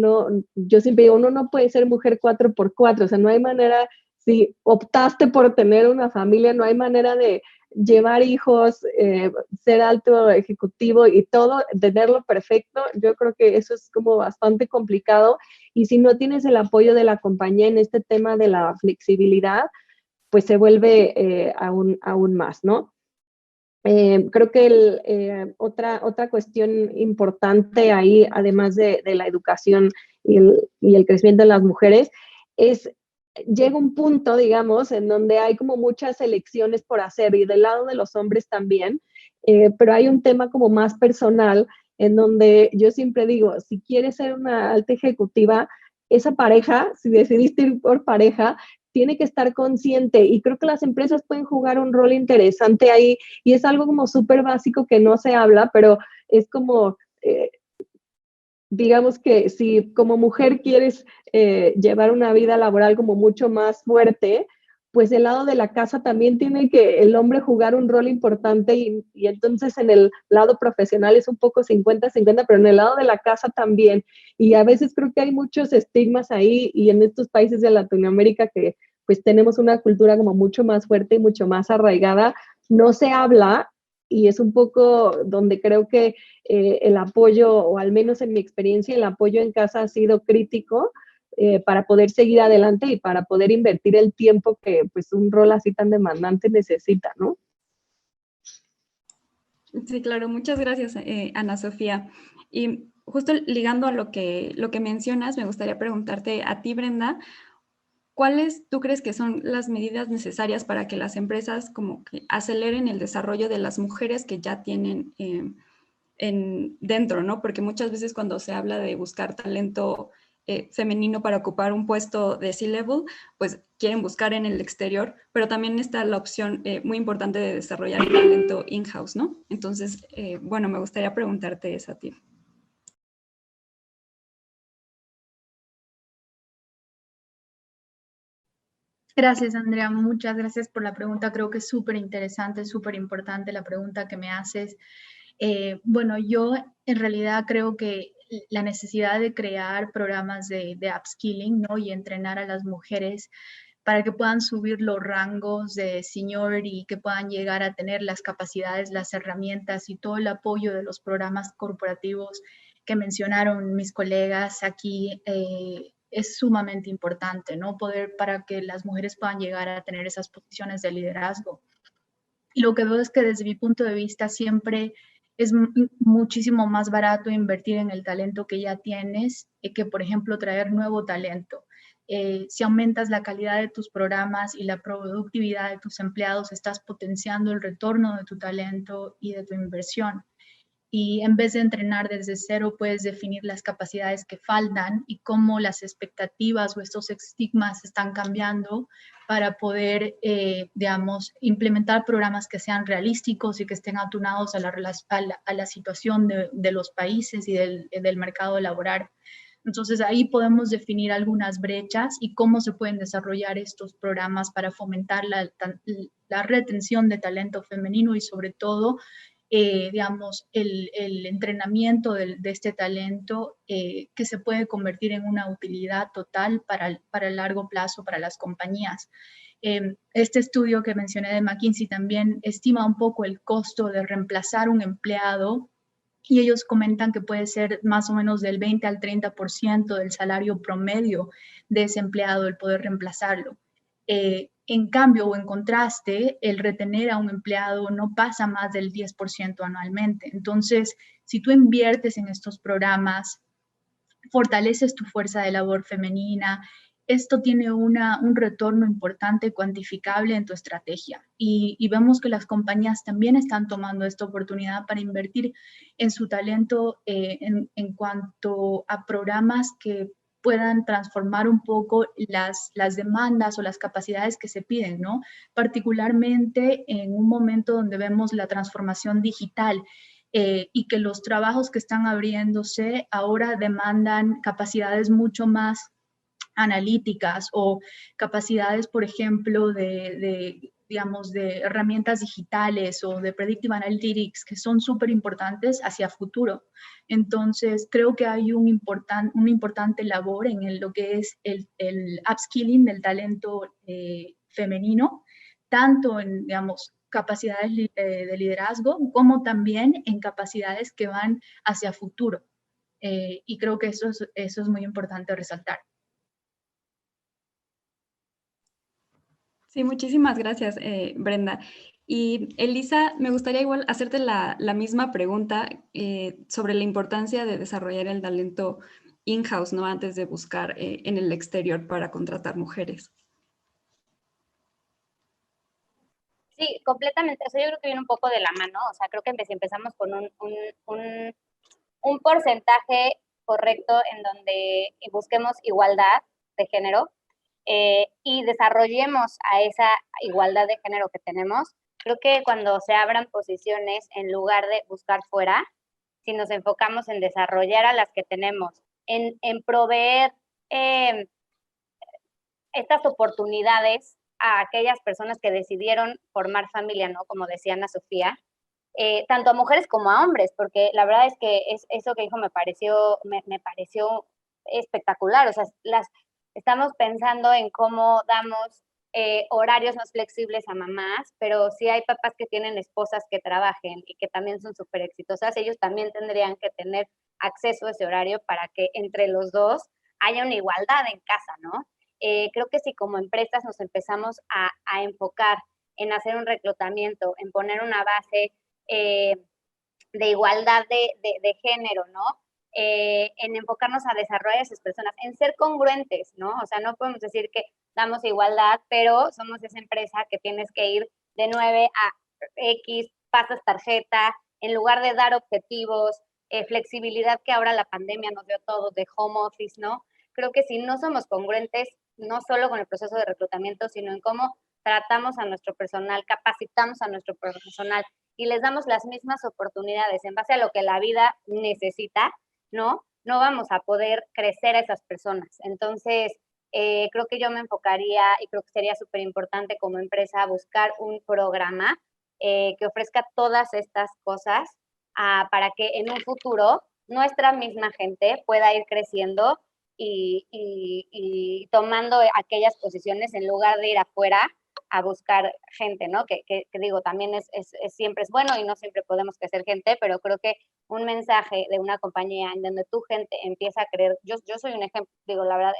yo siempre digo, uno no puede ser mujer 4x4, o sea, no hay manera. Si optaste por tener una familia, no hay manera de llevar hijos, ser alto ejecutivo y todo, tenerlo perfecto. Yo creo que eso es como bastante complicado. Y si no tienes el apoyo de la compañía en este tema de la flexibilidad, pues se vuelve aún más, ¿no? Creo que otra cuestión importante ahí, además de la educación y el crecimiento de las mujeres, llega un punto, digamos, en donde hay como muchas elecciones por hacer y del lado de los hombres también, pero hay un tema como más personal en donde yo siempre digo, si quieres ser una alta ejecutiva, esa pareja, si decidiste ir por pareja, tiene que estar consciente y creo que las empresas pueden jugar un rol interesante ahí y es algo como súper básico que no se habla, pero es como, digamos que si como mujer quieres llevar una vida laboral como mucho más fuerte, pues el lado de la casa también tiene que el hombre jugar un rol importante y entonces en el lado profesional es un poco 50-50, pero en el lado de la casa también. Y a veces creo que hay muchos estigmas ahí y en estos países de Latinoamérica que pues tenemos una cultura como mucho más fuerte y mucho más arraigada, no se habla y es un poco donde creo que el apoyo, o al menos en mi experiencia, el apoyo en casa ha sido crítico para poder seguir adelante y para poder invertir el tiempo que pues un rol así tan demandante necesita, ¿no? Sí, claro, muchas gracias, Ana Sofía. Y justo ligando a lo que mencionas, me gustaría preguntarte a ti, Brenda, ¿cuáles tú crees que son las medidas necesarias para que las empresas como que aceleren el desarrollo de las mujeres que ya tienen dentro, ¿no? Porque muchas veces cuando se habla de buscar talento femenino para ocupar un puesto de C-level, pues quieren buscar en el exterior, pero también está la opción muy importante de desarrollar el talento in-house, ¿no? Entonces, bueno, me gustaría preguntarte eso a ti. Gracias, Andrea. Muchas gracias por la pregunta. Creo que es súper interesante, súper importante la pregunta que me haces. Bueno, yo en realidad creo que la necesidad de crear programas de upskilling, ¿no? Y entrenar a las mujeres para que puedan subir los rangos de seniority y que puedan llegar a tener las capacidades, las herramientas y todo el apoyo de los programas corporativos que mencionaron mis colegas aquí. Es sumamente importante, ¿no? Poder para que las mujeres puedan llegar a tener esas posiciones de liderazgo. Y lo que veo es que desde mi punto de vista siempre es muchísimo más barato invertir en el talento que ya tienes que, por ejemplo, traer nuevo talento. Si aumentas la calidad de tus programas y la productividad de tus empleados, estás potenciando el retorno de tu talento y de tu inversión. Y en vez de entrenar desde cero, puedes definir las capacidades que faltan y cómo las expectativas o estos estigmas están cambiando para poder, digamos, implementar programas que sean realísticos y que estén atunados a la situación de los países y del mercado laboral. Entonces ahí podemos definir algunas brechas y cómo se pueden desarrollar estos programas para fomentar la retención de talento femenino y sobre todo digamos, el entrenamiento de este talento que se puede convertir en una utilidad total para el largo plazo para las compañías. Este estudio que mencioné de McKinsey también estima un poco el costo de reemplazar un empleado y ellos comentan que puede ser más o menos del 20 al 30% del salario promedio de ese empleado el poder reemplazarlo. En cambio o en contraste, el retener a un empleado no pasa más del 10% anualmente. Entonces, si tú inviertes en estos programas, fortaleces tu fuerza de labor femenina, esto tiene un retorno importante, cuantificable en tu estrategia. Y vemos que las compañías también están tomando esta oportunidad para invertir en su talento en cuanto a programas que puedan transformar un poco las demandas o las capacidades que se piden, ¿no? Particularmente en un momento donde vemos la transformación digital y que los trabajos que están abriéndose ahora demandan capacidades mucho más analíticas o capacidades, por ejemplo, digamos, de herramientas digitales o de predictive analytics que son súper importantes hacia futuro. Entonces, creo que hay una importante labor en lo que es el upskilling del talento femenino, tanto en, digamos, capacidades de liderazgo como también en capacidades que van hacia futuro. Y creo que eso es muy importante resaltar. Sí, muchísimas gracias, Brenda. Y Elisa, me gustaría igual hacerte la misma pregunta sobre la importancia de desarrollar el talento in-house, ¿no? Antes de buscar en el exterior para contratar mujeres. Sí, completamente. Eso yo creo que viene un poco de la mano. O sea, creo que empezamos con un porcentaje correcto en donde busquemos igualdad de género y desarrollemos a esa igualdad de género que tenemos. Creo que cuando se abran posiciones, en lugar de buscar fuera, si nos enfocamos en desarrollar a las que tenemos, en proveer estas oportunidades a aquellas personas que decidieron formar familia, ¿no? Como decía Ana Sofía, tanto a mujeres como a hombres, porque la verdad es que eso que dijo me pareció espectacular. O sea, estamos pensando en cómo damos horarios más flexibles a mamás, pero si hay papás que tienen esposas que trabajen y que también son súper exitosas, ellos también tendrían que tener acceso a ese horario para que entre los dos haya una igualdad en casa, ¿no? Creo que si como empresas nos empezamos a enfocar en hacer un reclutamiento, en poner una base de igualdad de género, ¿no? En enfocarnos a desarrollar a esas personas, en ser congruentes, ¿no? O sea, no podemos decir que damos igualdad, pero somos esa empresa que tienes que ir de 9 a X, pasas tarjeta, en lugar de dar objetivos, flexibilidad que ahora la pandemia nos dio a todos de home office, ¿no? Creo que si no somos congruentes, no solo con el proceso de reclutamiento, sino en cómo tratamos a nuestro personal, capacitamos a nuestro personal y les damos las mismas oportunidades en base a lo que la vida necesita, ¿no? No vamos a poder crecer a esas personas. Entonces, creo que yo me enfocaría y creo que sería súper importante como empresa buscar un programa que ofrezca todas estas cosas para que en un futuro nuestra misma gente pueda ir creciendo y tomando aquellas posiciones en lugar de ir afuera a buscar gente, ¿no? Que digo, también siempre es bueno y no siempre podemos crecer gente, pero creo que un mensaje de una compañía en donde tu gente empieza a creer, yo soy un ejemplo, digo, la verdad,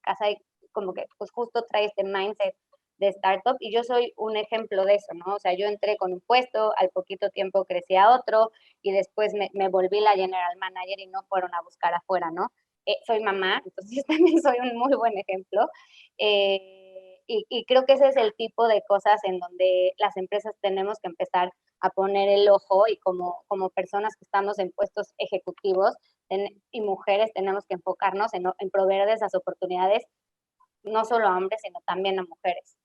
Kasai como que pues justo trae este mindset de startup y yo soy un ejemplo de eso, ¿no? O sea, yo entré con un puesto, al poquito tiempo crecí a otro y después me volví la general manager y no fueron a buscar afuera, ¿no? Soy mamá, entonces también soy un muy buen ejemplo. Y creo que ese es el tipo de cosas en donde las empresas tenemos que empezar a poner el ojo y como personas que estamos en puestos ejecutivos y mujeres tenemos que enfocarnos en proveer de esas oportunidades, no solo a hombres, sino también a mujeres.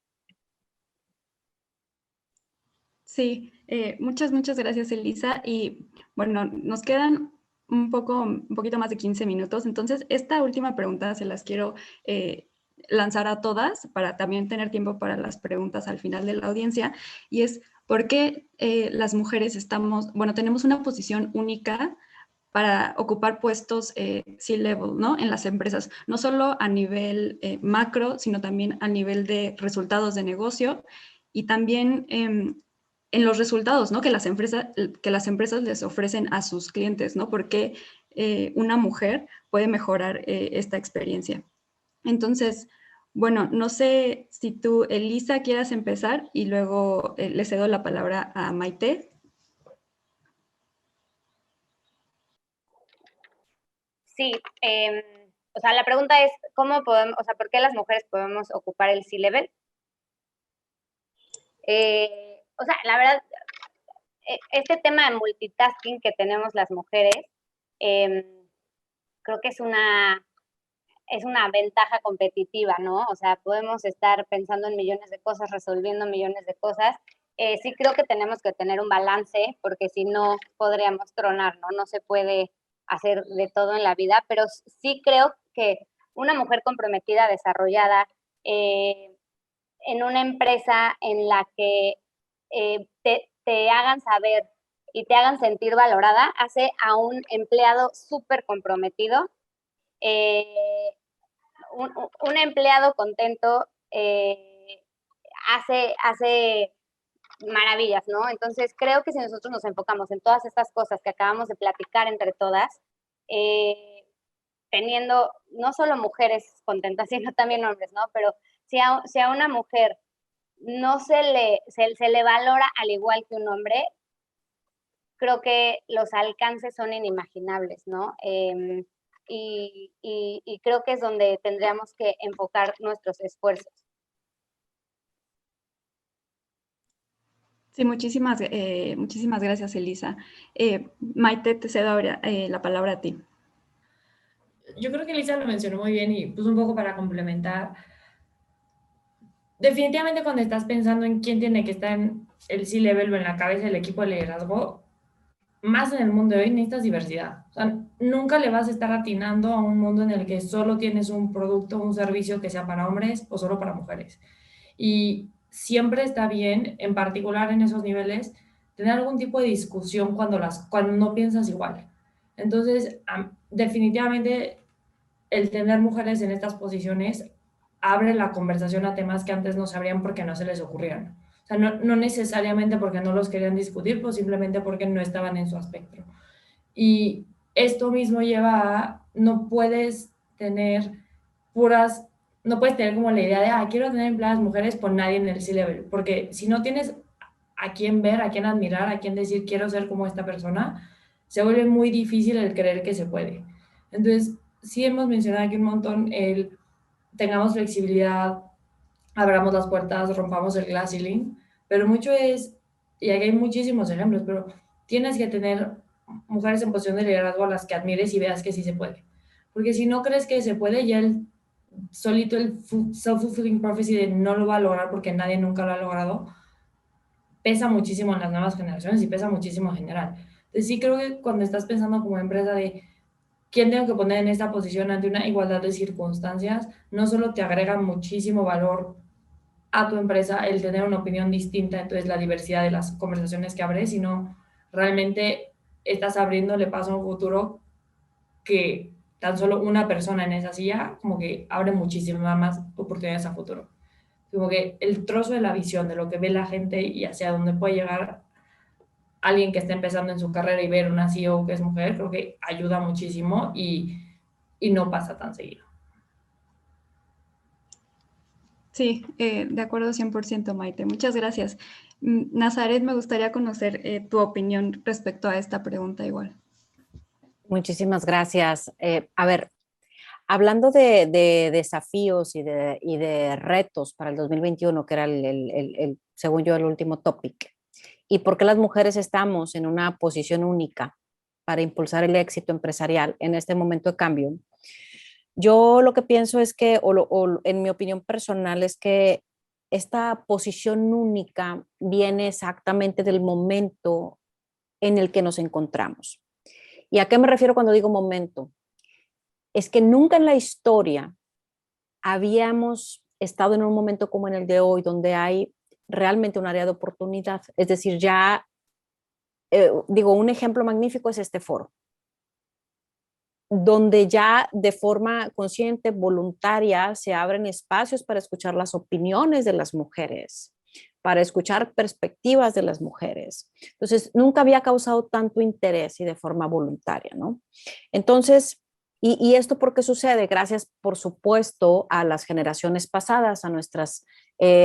Sí, muchas gracias, Elisa. Y bueno, nos quedan un poquito más de 15 minutos. Entonces, esta última pregunta se las quiero lanzar a todas para también tener tiempo para las preguntas al final de la audiencia. Y es, ¿por qué las mujeres tenemos una posición única para ocupar puestos C-level, ¿no? En las empresas, no solo a nivel macro, sino también a nivel de resultados de negocio y también en los resultados, ¿no? Que las empresas les ofrecen a sus clientes, ¿no? Porque una mujer puede mejorar esta experiencia. Entonces, bueno, no sé si tú, Elisa, quieras empezar y luego le cedo la palabra a Maite. Sí, o sea, la pregunta es, ¿cómo podemos, o sea, por qué las mujeres podemos ocupar el C-level? O sea, la verdad, este tema de multitasking que tenemos las mujeres, creo que es una ventaja competitiva, ¿no? O sea, podemos estar pensando en millones de cosas, resolviendo millones de cosas. Sí creo que tenemos que tener un balance, porque si no podríamos tronar, ¿no? No se puede hacer de todo en la vida, pero sí creo que una mujer comprometida, desarrollada, en una empresa en la que te hagan saber y te hagan sentir valorada, hace a un empleado súper comprometido. Un empleado contento hace maravillas, ¿no? Entonces creo que si nosotros nos enfocamos en todas estas cosas que acabamos de platicar entre todas, teniendo no solo mujeres contentas, sino también hombres, ¿no? Pero si a una mujer no se le valora al igual que un hombre, creo que los alcances son inimaginables, ¿no? Y creo que es donde tendríamos que enfocar nuestros esfuerzos. Sí, muchísimas gracias, Elisa. Maite, te cedo ahora la palabra a ti. Yo creo que Elisa lo mencionó muy bien y pues un poco para complementar. Definitivamente cuando estás pensando en quién tiene que estar en el C-Level o en la cabeza del equipo de liderazgo, más en el mundo de hoy necesitas diversidad. O sea, nunca le vas a estar atinando a un mundo en el que solo tienes un producto, un servicio que sea para hombres o solo para mujeres. Y siempre está bien, en particular en esos niveles, tener algún tipo de discusión cuando no piensas igual. Entonces, definitivamente el tener mujeres en estas posiciones abre la conversación a temas que antes no sabrían porque no se les ocurrían. O sea, no necesariamente porque no los querían discutir, pues simplemente porque no estaban en su aspecto. Y esto mismo lleva a, no puedes tener como la idea de, quiero tener empleadas mujeres con nadie en el C-Level, porque si no tienes a quién ver, a quién admirar, a quién decir, quiero ser como esta persona, se vuelve muy difícil el creer que se puede. Entonces, sí hemos mencionado aquí un montón tengamos flexibilidad, abramos las puertas, rompamos el glass ceiling, pero mucho es, y aquí hay muchísimos ejemplos, pero tienes que tener mujeres en posición de liderazgo a las que admires y veas que sí se puede. Porque si no crees que se puede, ya solito el self-fulfilling prophecy de no lo va a lograr porque nadie nunca lo ha logrado, pesa muchísimo en las nuevas generaciones y pesa muchísimo en general. Entonces sí creo que cuando estás pensando como empresa de quién tengo que poner en esta posición ante una igualdad de circunstancias, no solo te agrega muchísimo valor a tu empresa el tener una opinión distinta, entonces la diversidad de las conversaciones que abres, sino realmente estás abriéndole paso a un futuro que tan solo una persona en esa silla como que abre muchísimas más oportunidades a futuro. Como que el trozo de la visión de lo que ve la gente y hacia dónde puede llegar alguien que está empezando en su carrera y ver una CEO que es mujer, creo que ayuda muchísimo y no pasa tan seguido. Sí, de acuerdo 100%, Maite. Muchas gracias. Nazaret, me gustaría conocer tu opinión respecto a esta pregunta igual. Muchísimas gracias. A ver, hablando de desafíos y de retos para el 2021, que era según yo, el último topic, y por qué las mujeres estamos en una posición única para impulsar el éxito empresarial en este momento de cambio, yo lo que pienso es que, o en mi opinión personal, es que esta posición única viene exactamente del momento en el que nos encontramos. ¿Y a qué me refiero cuando digo momento? Es que nunca en la historia habíamos estado en un momento como en el de hoy, donde hay realmente un área de oportunidad. Es decir, ya, un ejemplo magnífico es este foro, donde ya de forma consciente, voluntaria, se abren espacios para escuchar las opiniones de las mujeres, para escuchar perspectivas de las mujeres. Entonces, nunca había causado tanto interés y de forma voluntaria, ¿no? Entonces, ¿y esto por qué sucede? Gracias, por supuesto, a las generaciones pasadas, a nuestras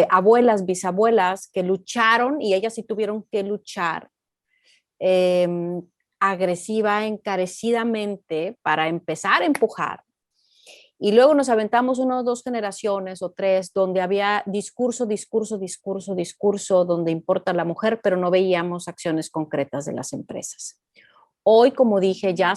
abuelas, bisabuelas, que lucharon, y ellas sí tuvieron que luchar agresiva, encarecidamente, para empezar a empujar. Y luego nos aventamos una o dos generaciones o tres donde había discurso, donde importa la mujer, pero no veíamos acciones concretas de las empresas. Hoy, como dije, ya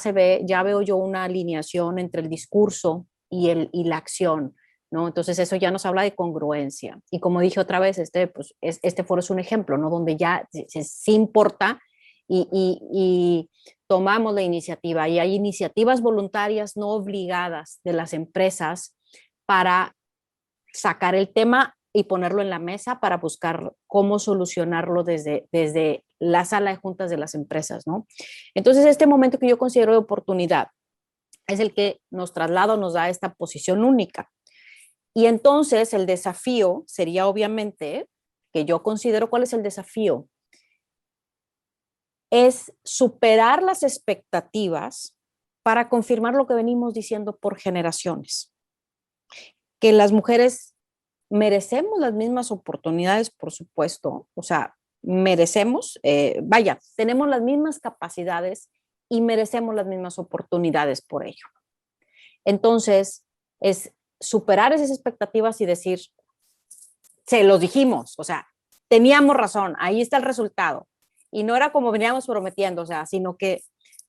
veo yo una alineación entre el discurso y la acción, ¿no? Entonces eso ya nos habla de congruencia. Y como dije otra vez, este foro es un ejemplo, ¿no? Donde ya sí importa y tomamos la iniciativa, y hay iniciativas voluntarias no obligadas de las empresas para sacar el tema y ponerlo en la mesa para buscar cómo solucionarlo desde la sala de juntas de las empresas, ¿no? Entonces, este momento que yo considero de oportunidad es el que nos da esta posición única. Y entonces el desafío sería, obviamente, que yo considero, ¿cuál es el desafío? Es superar las expectativas para confirmar lo que venimos diciendo por generaciones, que las mujeres merecemos las mismas oportunidades, por supuesto, o sea, merecemos, tenemos las mismas capacidades y merecemos las mismas oportunidades por ello. Entonces, es superar esas expectativas y decir, se los dijimos, o sea, teníamos razón, ahí está el resultado. Y no era como veníamos prometiendo, o sea, sino que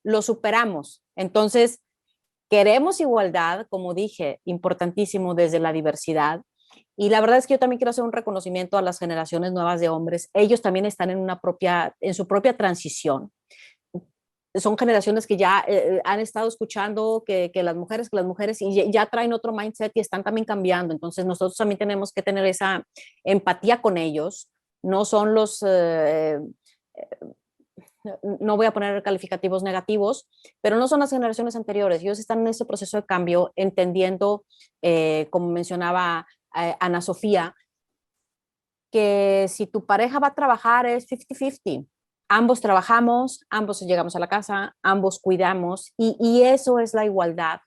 lo superamos. Entonces, queremos igualdad, como dije, importantísimo desde la diversidad. Y la verdad es que yo también quiero hacer un reconocimiento a las generaciones nuevas de hombres. Ellos también están en su propia transición. Son generaciones que ya han estado escuchando que las mujeres, y ya traen otro mindset y están también cambiando. Entonces nosotros también tenemos que tener esa empatía con ellos. No son no voy a poner calificativos negativos, pero no son las generaciones anteriores. Ellos están en ese proceso de cambio, entendiendo, como mencionaba Ana Sofía, que si tu pareja va a trabajar es 50-50. Ambos trabajamos, ambos llegamos a la casa, ambos cuidamos y eso es la igualdad.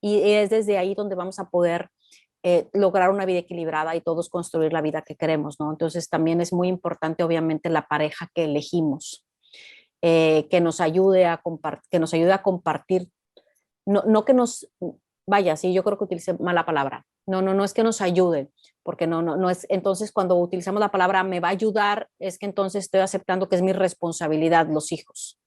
Y es desde ahí donde vamos a poder lograr una vida equilibrada y todos construir la vida que queremos, ¿no? Entonces también es muy importante, obviamente, la pareja que elegimos, que nos ayude a compartir, no que nos, vaya, sí, yo creo que utilicé mala palabra, no es que nos ayude, porque no es, entonces cuando utilizamos la palabra me va a ayudar, es que entonces estoy aceptando que es mi responsabilidad los hijos,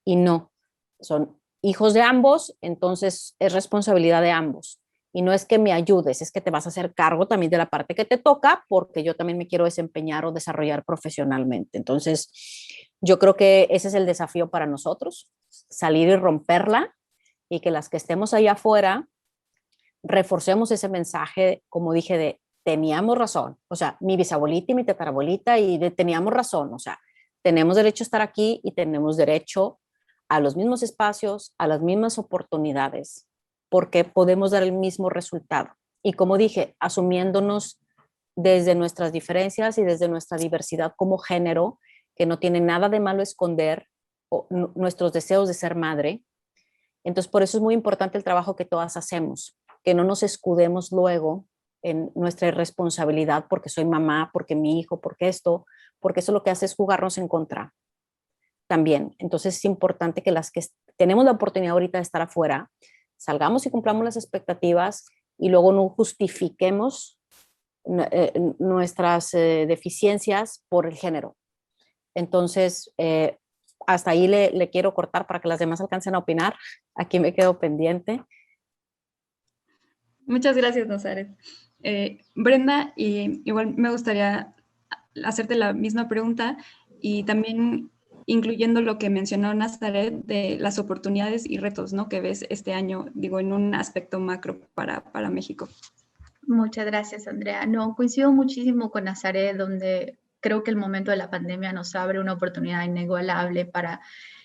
y no, son hijos de ambos, entonces es responsabilidad de ambos. Y no es que me ayudes, es que te vas a hacer cargo también de la parte que te toca, porque yo también me quiero desempeñar o desarrollar profesionalmente. Entonces, yo creo que ese es el desafío para nosotros, salir y romperla, y que las que estemos allá afuera reforcemos ese mensaje, como dije, de teníamos razón. O sea, mi bisabuelita y mi tatarabuelita, teníamos razón. O sea, tenemos derecho a estar aquí y tenemos derecho a los mismos espacios, a las mismas oportunidades, porque podemos dar el mismo resultado. Y como dije, asumiéndonos desde nuestras diferencias y desde nuestra diversidad como género, que no tiene nada de malo esconder nuestros deseos de ser madre. Entonces, por eso es muy importante el trabajo que todas hacemos, que no nos escudemos luego en nuestra irresponsabilidad porque soy mamá, porque mi hijo, porque eso lo que hace es jugarnos en contra también. Entonces es importante que las que tenemos la oportunidad ahorita de estar afuera, salgamos y cumplamos las expectativas y luego no justifiquemos nuestras deficiencias por el género. Entonces, hasta ahí le quiero cortar para que las demás alcancen a opinar. Aquí me quedo pendiente. Muchas gracias, Nazaret. Brenda, igual me gustaría hacerte la misma pregunta y también incluyendo lo que mencionó Nazaret de las oportunidades y retos, ¿no?, que ves este año, digo, en un aspecto macro para México. Muchas gracias, Andrea. No, coincido muchísimo con Nazaret, donde creo que el momento de la pandemia nos abre una oportunidad inigualable para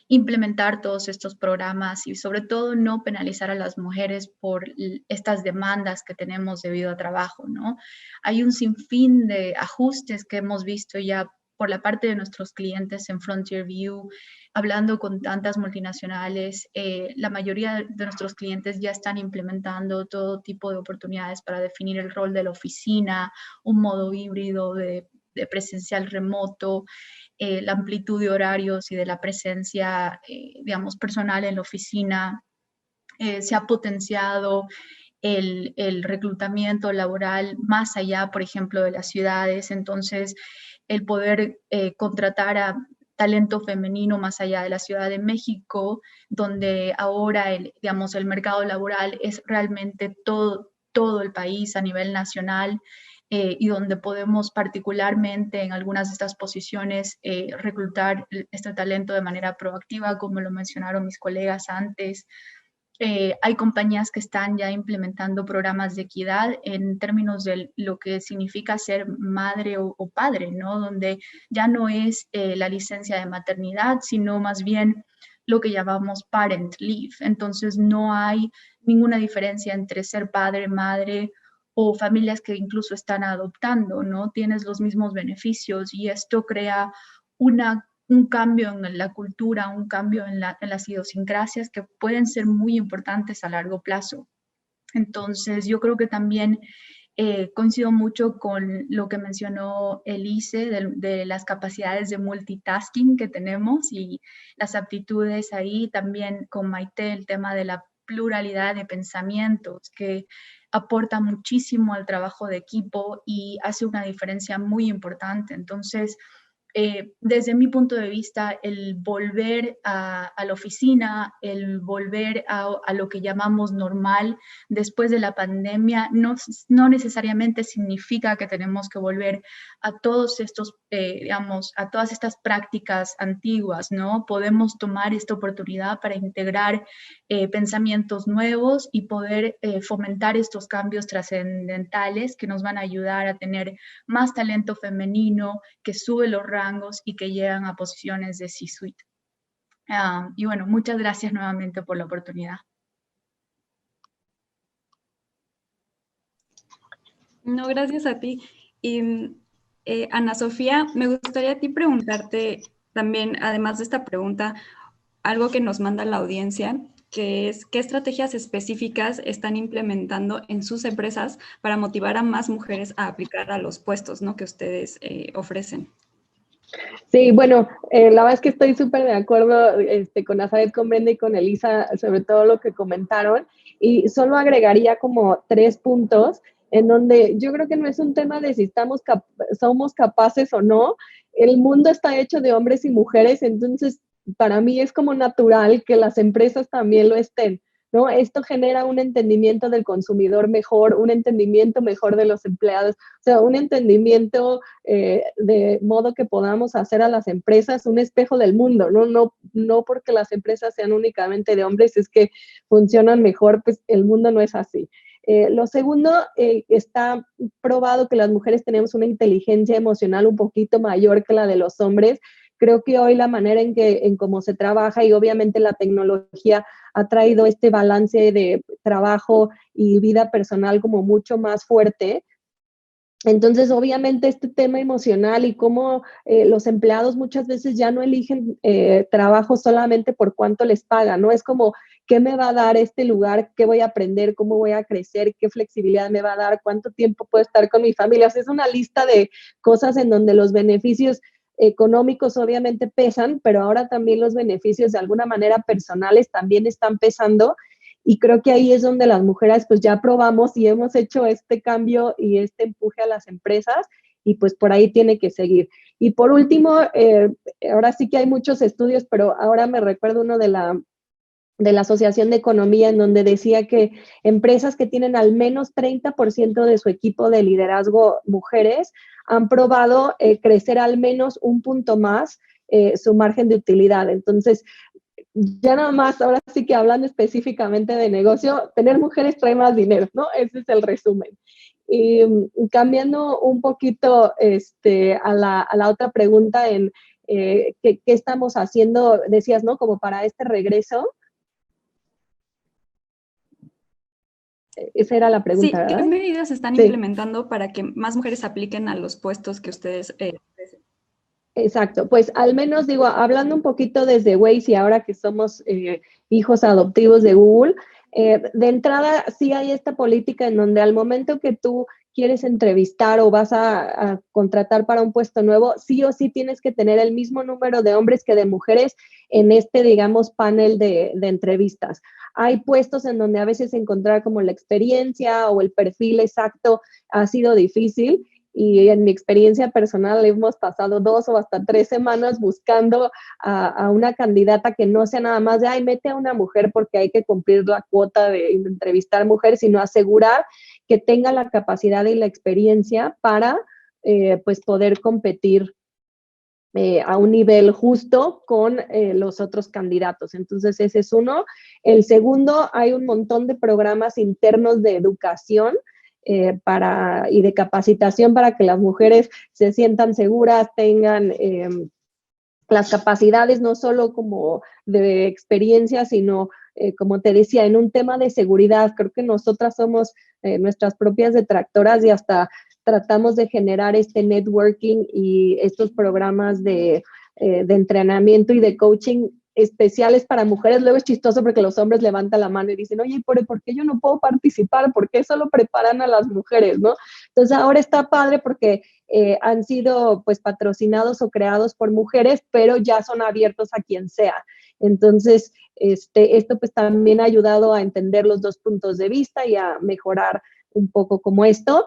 implementar todos estos programas y sobre todo no penalizar a las mujeres por estas demandas que tenemos debido a trabajo, ¿no? Hay un sinfín de ajustes que hemos visto ya por la parte de nuestros clientes en Frontier View, hablando con tantas multinacionales. La mayoría de nuestros clientes ya están implementando todo tipo de oportunidades para definir el rol de la oficina, un modo híbrido de presencial remoto, la amplitud de horarios y de la presencia, digamos, personal en la oficina. Se ha potenciado el reclutamiento laboral más allá, por ejemplo, de las ciudades. Entonces, el poder contratar a talento femenino más allá de la Ciudad de México, donde ahora digamos, el mercado laboral es realmente todo el país a nivel nacional. Y donde podemos particularmente en algunas de estas posiciones reclutar este talento de manera proactiva, como lo mencionaron mis colegas antes. Hay compañías que están ya implementando programas de equidad en términos de lo que significa ser madre o padre, ¿no? Donde ya no es la licencia de maternidad, sino más bien lo que llamamos parent leave. Entonces no hay ninguna diferencia entre ser padre, madre o familias que incluso están adoptando, ¿no? Tienes los mismos beneficios y esto crea un cambio en la cultura, un cambio en las idiosincrasias que pueden ser muy importantes a largo plazo. Entonces, yo creo que también coincido mucho con lo que mencionó Elise de las capacidades de multitasking que tenemos y las aptitudes ahí. También con Maite el tema de la pluralidad de pensamientos que aporta muchísimo al trabajo de equipo y hace una diferencia muy importante. Entonces, desde mi punto de vista, el volver a la oficina, el volver a lo que llamamos normal después de la pandemia, no necesariamente significa que tenemos que volver a todos estos, digamos, a todas estas prácticas antiguas, ¿no? Podemos tomar esta oportunidad para integrar pensamientos nuevos y poder fomentar estos cambios trascendentales que nos van a ayudar a tener más talento femenino, que sube los rangos y que llegan a posiciones de C-suite. Y bueno, muchas gracias nuevamente por la oportunidad. No, gracias a ti. Y Ana Sofía, me gustaría a ti preguntarte también, además de esta pregunta, algo que nos manda la audiencia, que es qué estrategias específicas están implementando en sus empresas para motivar a más mujeres a aplicar a los puestos, ¿no?, que ustedes ofrecen. Sí, bueno, la verdad es que estoy súper de acuerdo con Azaret, con Brenda y con Elisa, sobre todo lo que comentaron, y solo agregaría como 3 puntos en donde yo creo que no es un tema de si somos capaces o no. El mundo está hecho de hombres y mujeres, entonces para mí es como natural que las empresas también lo estén, ¿no? Esto genera un entendimiento del consumidor mejor, un entendimiento mejor de los empleados, o sea, un entendimiento de modo que podamos hacer a las empresas un espejo del mundo, ¿no? No porque las empresas sean únicamente de hombres, es que funcionan mejor, pues el mundo no es así. Lo segundo, está probado que las mujeres tenemos una inteligencia emocional un poquito mayor que la de los hombres. Creo que hoy la manera en cómo se trabaja y obviamente la tecnología ha traído este balance de trabajo y vida personal como mucho más fuerte. Entonces, obviamente, este tema emocional y cómo los empleados muchas veces ya no eligen trabajo solamente por cuánto les pagan, ¿no? Es como, ¿qué me va a dar este lugar? ¿Qué voy a aprender? ¿Cómo voy a crecer? ¿Qué flexibilidad me va a dar? ¿Cuánto tiempo puedo estar con mi familia? O sea, es una lista de cosas en donde los beneficios económicos obviamente pesan, pero ahora también los beneficios de alguna manera personales también están pesando. Y creo que ahí es donde las mujeres pues ya probamos y hemos hecho este cambio y este empuje a las empresas y pues por ahí tiene que seguir. Y por último, ahora sí que hay muchos estudios, pero ahora me recuerdo uno de la Asociación de Economía, en donde decía que empresas que tienen al menos 30% de su equipo de liderazgo mujeres han probado crecer al menos un punto más su margen de utilidad. Entonces, ya nada más, ahora sí que hablando específicamente de negocio, tener mujeres trae más dinero, ¿no? Ese es el resumen. Y cambiando un poquito a la otra pregunta en ¿qué estamos haciendo? Decías, ¿no? Como para este regreso. Esa era la pregunta, sí, ¿verdad? ¿qué medidas están implementando para que más mujeres apliquen a los puestos que ustedes ofrecen? Exacto, pues al menos digo, hablando un poquito desde Waze y ahora que somos hijos adoptivos de Google, de entrada sí hay esta política en donde al momento que tú quieres entrevistar o vas a contratar para un puesto nuevo, sí o sí tienes que tener el mismo número de hombres que de mujeres en digamos, panel de entrevistas. Hay puestos en donde a veces encontrar como la experiencia o el perfil exacto ha sido difícil. Y en mi experiencia personal hemos pasado 2 o hasta 3 semanas buscando a una candidata que no sea nada más de, ay, mete a una mujer porque hay que cumplir la cuota de entrevistar mujeres, sino asegurar que tenga la capacidad y la experiencia para pues poder competir a un nivel justo con los otros candidatos. Entonces, ese es uno. El segundo, hay un montón de programas internos de educación y de capacitación para que las mujeres se sientan seguras, tengan las capacidades no solo como de experiencia, sino, como te decía, en un tema de seguridad. Creo que nosotras somos nuestras propias detractoras y hasta tratamos de generar este networking y estos programas de entrenamiento y de coaching especiales para mujeres. Luego es chistoso porque los hombres levantan la mano y dicen, oye, ¿por qué yo no puedo participar? ¿Por qué solo preparan a las mujeres? ¿No? Entonces ahora está padre porque han sido pues patrocinados o creados por mujeres, pero ya son abiertos a quien sea. Entonces, esto pues también ha ayudado a entender los dos puntos de vista y a mejorar un poco como esto.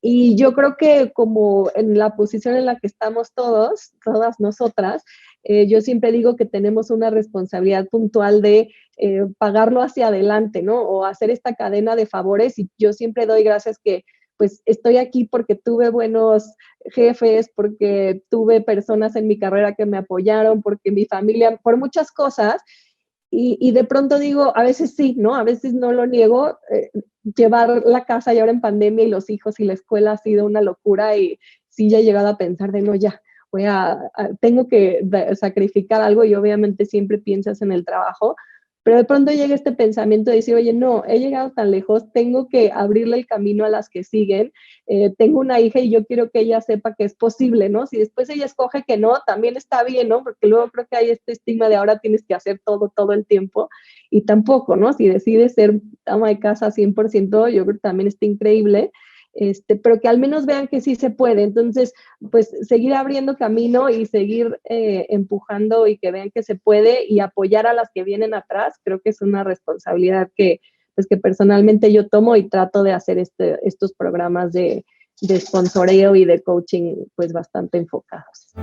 Y yo creo que como en la posición en la que estamos todas nosotras, yo siempre digo que tenemos una responsabilidad puntual de pagarlo hacia adelante, ¿no? O hacer esta cadena de favores, y yo siempre doy gracias que pues estoy aquí porque tuve buenos jefes, porque tuve personas en mi carrera que me apoyaron, porque mi familia, por muchas cosas, y de pronto digo, a veces sí, ¿no? A veces no lo niego, llevar la casa y ahora en pandemia y los hijos y la escuela ha sido una locura, y sí ya he llegado a pensar de no, ya, tengo que sacrificar algo, y obviamente siempre piensas en el trabajo, pero de pronto llega este pensamiento de decir, oye, no, he llegado tan lejos, tengo que abrirle el camino a las que siguen, tengo una hija y yo quiero que ella sepa que es posible, ¿no? Si después ella escoge que no, también está bien, ¿no? Porque luego creo que hay este estigma de ahora tienes que hacer todo el tiempo, y tampoco, ¿no? Si decides ser ama de casa 100%, yo creo que también está increíble, pero que al menos vean que sí se puede. Entonces, pues seguir abriendo camino y seguir empujando, y que vean que se puede, y apoyar a las que vienen atrás, creo que es una responsabilidad que personalmente yo tomo, y trato de hacer estos programas de sponsoreo y de coaching pues bastante enfocados.